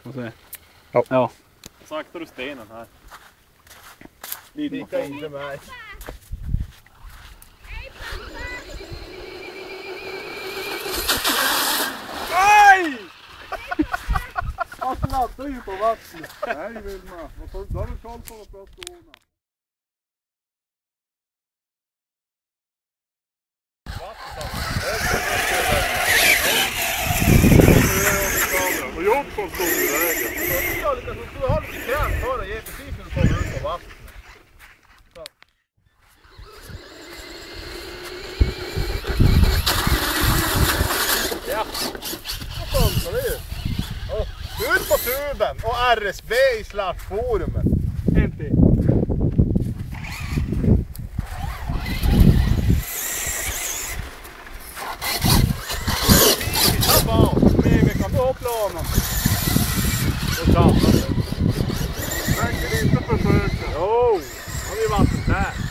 Får se. Ja. Ja. Saktar du stenen här. Lika inte mig. Nej! Han sladdar ju på vattnet. Nej Vilma, då har du koll på vad plattorna. Och Jonsson stod i vägen. Du har lite kräm för att ge precis när du kommer ut på vattnet. Ja, så funkar det ju. Och ut på tuben och RSB i slaktforumet. En till. Ta bak, vi kan gå upp låna. Och ta. Tänker inte försöka. Jo, har vi vatten där.